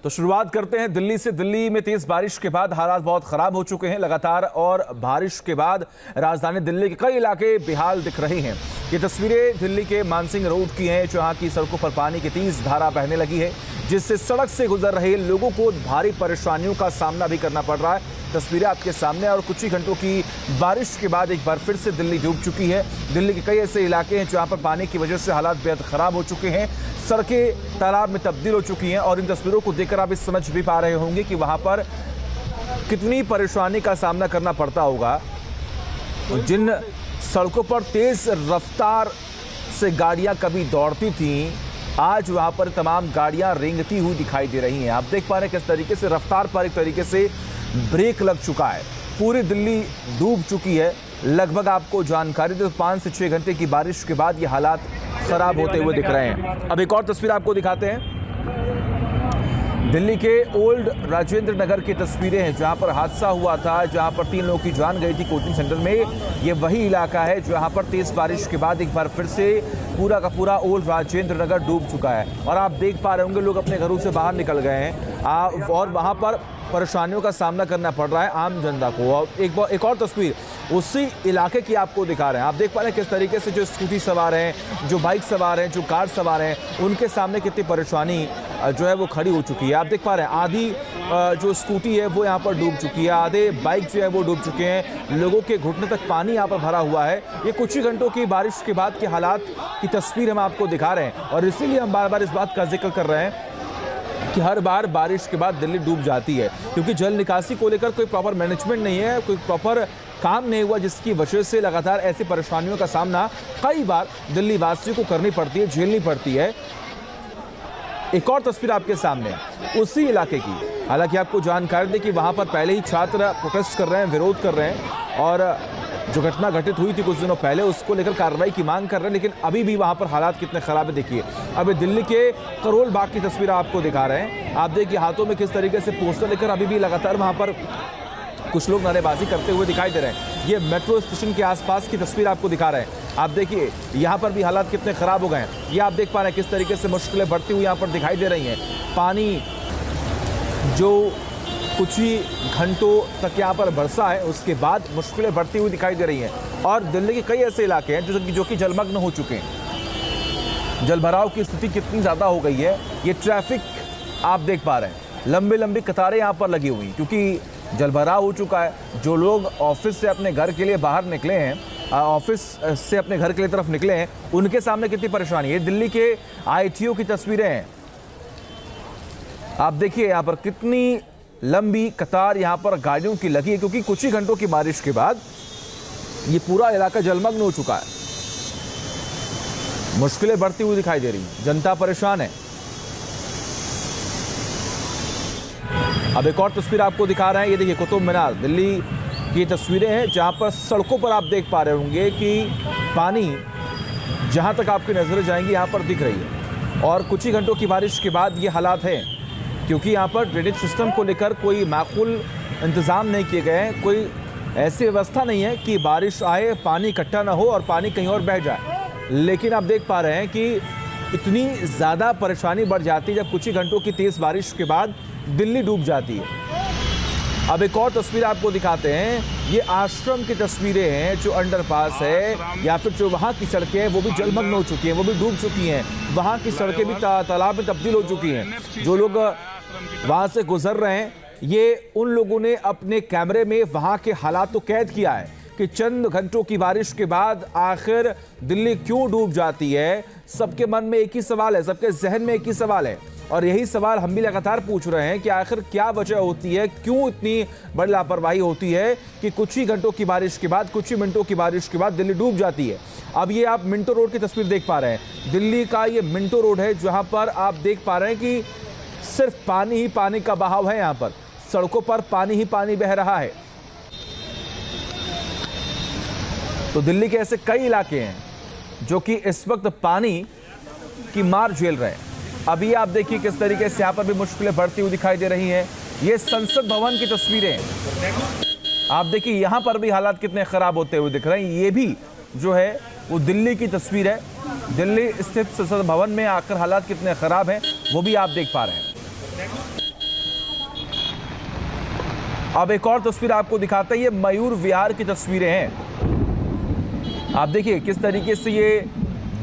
तो शुरुआत करते हैं दिल्ली से। दिल्ली में तेज बारिश के बाद हालात बहुत खराब हो चुके हैं लगातार, और बारिश के बाद राजधानी दिल्ली के कई इलाके बेहाल दिख रहे हैं। ये तस्वीरें दिल्ली के मानसिंह रोड की हैं, जहां की सड़कों पर पानी की तेज धारा बहने लगी है, जिससे सड़क से गुजर रहे लोगों को भारी परेशानियों का सामना भी करना पड़ रहा है। तस्वीरें आपके सामने, और कुछ ही घंटों की बारिश के बाद एक बार फिर से दिल्ली डूब चुकी है। दिल्ली के कई ऐसे इलाके हैं जहां पर पानी की वजह से हालात बेहद खराब हो चुके हैं, सड़कें तालाब में तब्दील हो चुकी हैं, और इन तस्वीरों को देखकर आप इस समझ भी पा रहे होंगे कि वहां पर कितनी परेशानी का सामना करना पड़ता होगा। जिन सड़कों पर तेज रफ्तार से गाड़ियां कभी दौड़ती थीं, आज वहां पर तमाम गाड़ियां रेंगती हुई दिखाई दे रही हैं। आप देख पा रहे हैं किस तरीके से रफ्तार पर एक तरीके से ब्रेक लग चुका है। पूरी दिल्ली डूब चुकी है। लगभग आपको जानकारी दे तो 5 से 6 घंटे की बारिश के बाद ये हालात खराब होते हुए दिख रहे हैं। अब एक और तस्वीर आपको दिखाते हैं। दिल्ली के ओल्ड राजेंद्र नगर की तस्वीरें हैं, जहां पर हादसा हुआ था, जहां पर 3 लोगों की जान गई थी कोचिंग सेंटर में। ये वही इलाका है जहां पर तेज बारिश के बाद एक बार फिर से पूरा का पूरा ओल्ड राजेंद्र नगर डूब चुका है। और आप देख पा रहे होंगे लोग अपने घरों से बाहर निकल गए हैं, और वहां पर परेशानियों का सामना करना पड़ रहा है आम जनता को। और एक और तस्वीर उसी इलाके की आपको दिखा रहे हैं। आप देख पा रहे हैं किस तरीके से जो स्कूटी सवार हैं, जो बाइक सवार हैं, जो कार सवार हैं, उनके सामने कितनी परेशानी जो है वो खड़ी हो चुकी है। आप देख पा रहे हैं आधी जो स्कूटी है वो यहाँ पर डूब चुकी है, आधे बाइक जो है वो डूब चुके हैं, लोगों के घुटने तक पानी यहाँ पर भरा हुआ है। ये कुछ ही घंटों की बारिश के बाद के हालात की तस्वीर हम आपको दिखा रहे हैं, और इसीलिए हम बार बार इस बात का जिक्र कर रहे हैं कि हर बार बारिश के बाद दिल्ली डूब जाती है, क्योंकि जल निकासी को लेकर कोई प्रॉपर मैनेजमेंट नहीं है, कोई प्रॉपर काम नहीं हुआ, जिसकी वजह से लगातार ऐसी परेशानियों का सामना कई बार दिल्ली वासियों को करनी पड़ती है, झेलनी पड़ती है। एक और तस्वीर आपके सामने उसी इलाके की। हालांकि आपको जानकारी दें कि वहां पर पहले ही छात्र प्रोटेस्ट कर रहे हैं, विरोध कर रहे हैं, और जो घटना घटित हुई थी कुछ दिनों पहले उसको लेकर कार्रवाई की मांग कर रहे हैं, लेकिन अभी भी वहां पर हालात कितने खराब है देखिए। अभी दिल्ली के करोल बाग की तस्वीर आपको दिखा रहे हैं। आप देखिए हाथों में किस तरीके से पोस्टर लेकर अभी भी लगातार वहां पर कुछ लोग नारेबाजी करते हुए दिखाई दे रहे हैं। ये मेट्रो स्टेशन के आसपास की तस्वीर आपको दिखा रहे हैं। आप देखिए यहाँ पर भी हालात कितने खराब हो गए हैं। ये आप देख पा रहे हैं किस तरीके से मुश्किलें बढ़ती हुई यहाँ पर दिखाई दे रही हैं। पानी जो कुछ ही घंटों तक यहाँ पर बरसा है, उसके बाद मुश्किलें बढ़ती हुई दिखाई दे रही हैं। और दिल्ली के कई ऐसे इलाके हैं जो कि जलमग्न हो चुके हैं। जलभराव की स्थिति कितनी ज़्यादा हो गई है, ये ट्रैफिक आप देख पा रहे हैं। लंबी लंबी कतारें यहाँ पर लगी हुई, क्योंकि जलभराव हो चुका है। जो लोग ऑफिस से अपने घर के लिए बाहर निकले हैं, ऑफिस से अपने घर के लिए तरफ निकले हैं, उनके सामने कितनी परेशानी है। दिल्ली के ITO की तस्वीरें हैं। आप देखिए यहाँ पर कितनी लंबी कतार यहाँ पर गाड़ियों की लगी है, क्योंकि कुछ ही घंटों की बारिश के बाद ये पूरा इलाका जलमग्न हो चुका है। मुश्किलें बढ़ती हुई दिखाई दे रही हैं, जनता परेशान है। अब एक और तस्वीर आपको दिखा रहे हैं। ये देखिए कुतुब मीनार, दिल्ली की तस्वीरें हैं, जहां पर सड़कों पर आप देख पा रहे होंगे कि पानी जहां तक आपकी नजरें जाएंगी यहाँ पर दिख रही है। और कुछ ही घंटों की बारिश के बाद ये हालात हैं, क्योंकि यहाँ पर ड्रेनेज सिस्टम को लेकर कोई माकूल इंतज़ाम नहीं किए गए हैं। कोई ऐसी व्यवस्था नहीं है कि बारिश आए, पानी इकट्ठा ना हो और पानी कहीं और बह जाए। लेकिन आप देख पा रहे हैं कि इतनी ज़्यादा परेशानी बढ़ जाती है जब कुछ ही घंटों की तेज़ बारिश के बाद दिल्ली डूब जाती है। अब एक और तस्वीर आपको दिखाते हैं। ये आश्रम की तस्वीरें हैं, जो अंडरपास है या फिर जो वहाँ की सड़कें हैं वो भी जलमग्न हो चुकी हैं, वो भी डूब चुकी हैं। वहाँ की सड़कें भी तालाब में तब्दील हो चुकी हैं। जो लोग वहाँ से गुजर रहे हैं, ये उन लोगों ने अपने कैमरे में वहाँ के हालात तो कैद किया है कि चंद घंटों की बारिश के बाद आखिर दिल्ली क्यों डूब जाती है। सबके मन में एक ही सवाल है, सबके जहन में एक ही सवाल है, और यही सवाल हम भी लगातार पूछ रहे हैं कि आखिर क्या वजह होती है, क्यों इतनी बड़ी लापरवाही होती है कि कुछ ही घंटों की बारिश के बाद, कुछ ही मिनटों की बारिश के बाद दिल्ली डूब जाती है। अब ये आप मिंटो रोड की तस्वीर देख पा रहे हैं। दिल्ली का ये मिंटो रोड है, जहां पर आप देख पा रहे हैं कि सिर्फ पानी ही पानी का बहाव है। यहाँ पर सड़कों पर पानी ही पानी बह रहा है। तो दिल्ली के ऐसे कई इलाके हैं जो कि इस वक्त पानी की मार झेल रहे हैं। अभी आप देखिए किस तरीके से यहाँ पर भी मुश्किलें बढ़ती हुई दिखाई दे रही हैं। ये संसद भवन की तस्वीरें हैं। आप देखिए यहाँ पर भी हालात कितने खराब होते हुए दिख रहे हैं। ये भी जो है वो दिल्ली की तस्वीर है। दिल्ली स्थित संसद भवन में आकर हालात कितने खराब हैं वो भी आप देख पा रहे हैं। अब एक और तस्वीर आपको दिखाते हैं, ये मयूर विहार की तस्वीरें हैं। आप देखिए किस तरीके से ये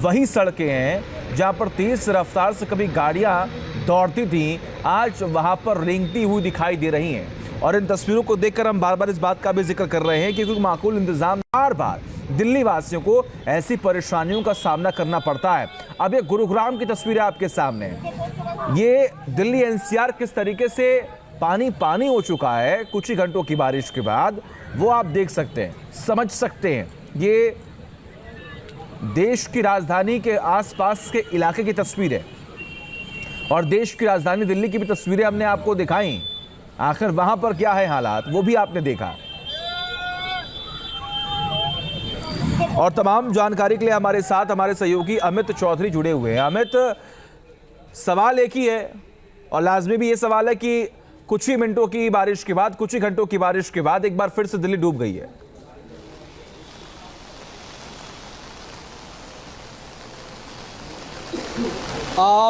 वही सड़कें हैं जहां पर तेज रफ्तार से कभी गाड़ियां दौड़ती थी, आज वहां पर रेंगती हुई दिखाई दे रही हैं। और इन तस्वीरों को देखकर हम बार बार इस बात का भी जिक्र कर रहे हैं कि क्योंकि माकूल इंतजाम बार बार दिल्ली वासियों को ऐसी परेशानियों का सामना करना पड़ता है। अब ये गुरुग्राम की तस्वीरें आपके सामने, ये दिल्ली एनसीआर किस तरीके से पानी पानी हो चुका है कुछ ही घंटों की बारिश के बाद, वो आप देख सकते हैं, समझ सकते हैं। ये देश की राजधानी के आसपास के इलाके की तस्वीर है और देश की राजधानी दिल्ली की भी तस्वीरें हमने आपको दिखाई। आखिर वहां पर क्या है हालात, वो भी आपने देखा। और तमाम जानकारी के लिए हमारे साथ हमारे सहयोगी अमित चौधरी जुड़े हुए हैं। अमित, सवाल एक ही है और लाजमी भी ये सवाल है कि कुछ ही मिनटों की बारिश के बाद, कुछ ही घंटों की बारिश के बाद एक बार फिर से दिल्ली डूब गई है।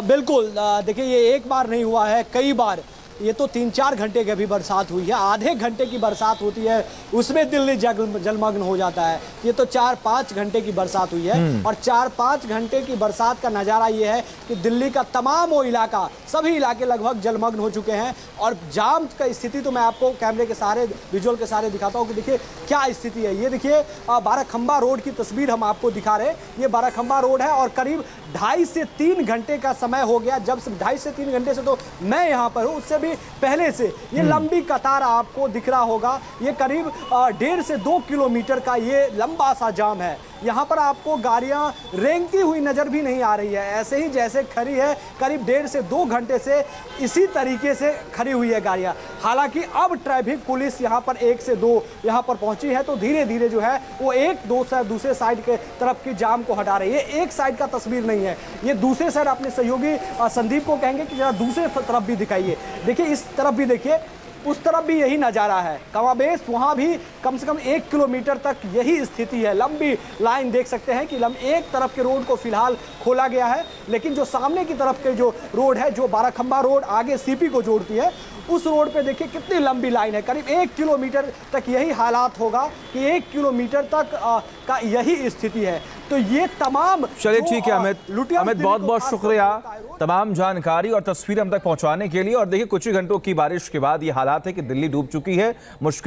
बिल्कुल, देखिए ये एक बार नहीं हुआ है, कई बार, ये तो 3-4 घंटे की अभी बरसात हुई है। आधे घंटे की बरसात होती है उसमें दिल्ली जलमग्न हो जाता है। ये तो 4-5 घंटे की बरसात हुई है और 4-5 घंटे की बरसात का नज़ारा ये है कि दिल्ली का तमाम वो इलाका, सभी इलाके लगभग जलमग्न हो चुके हैं। और जाम का स्थिति तो मैं आपको कैमरे के सहारे, विजुअल के सहारे दिखाता हूँ कि देखिए क्या स्थिति है। ये देखिए बाराखंबा रोड की तस्वीर हम आपको दिखा रहे हैं। ये बाराखंबा रोड है और करीब 2.5 से 3 घंटे का समय हो गया। जब से 2.5 से 3 घंटे से तो मैं यहाँ पर हूँ, उससे भी पहले से ये लंबी कतार आपको दिख रहा होगा। ये करीब 1.5 से 2 किलोमीटर का ये लंबा सा जाम है। यहाँ पर आपको गाड़ियाँ रेंगती हुई नज़र भी नहीं आ रही है, ऐसे ही जैसे खड़ी है। करीब 1.5 से 2 घंटे से इसी तरीके से खड़ी हुई है गाड़ियाँ। हालांकि अब ट्रैफिक पुलिस यहाँ पर 1 से 2 यहाँ पर पहुँची है, तो धीरे धीरे जो है वो 1-2 से दूसरे साइड के तरफ की जाम को हटा रही है। एक साइड का तस्वीर नहीं है, ये दूसरे साइड। अपने सहयोगी संदीप को कहेंगे कि जरा दूसरे तरफ भी दिखाइए। देखिए इस तरफ भी देखिए, उस तरफ भी यही नज़ारा है। कमाबेश वहाँ भी कम से कम 1 किलोमीटर तक यही स्थिति है। लंबी लाइन देख सकते हैं कि एक तरफ के रोड को फिलहाल खोला गया है, लेकिन जो सामने की तरफ के जो रोड है, जो बाराखंबा रोड आगे सीपी को जोड़ती है, उस रोड पे देखिए कितनी लंबी लाइन है। करीब 1 किलोमीटर तक यही हालात होगा कि 1 किलोमीटर तक का यही स्थिति है। तो ये तमाम, चलिए ठीक है अमित, बहुत बहुत शुक्रिया तमाम जानकारी और तस्वीरें हम तक पहुंचाने के लिए। और देखिए कुछ ही घंटों की बारिश के बाद ये हालात है कि दिल्ली डूब चुकी है। मुश्किल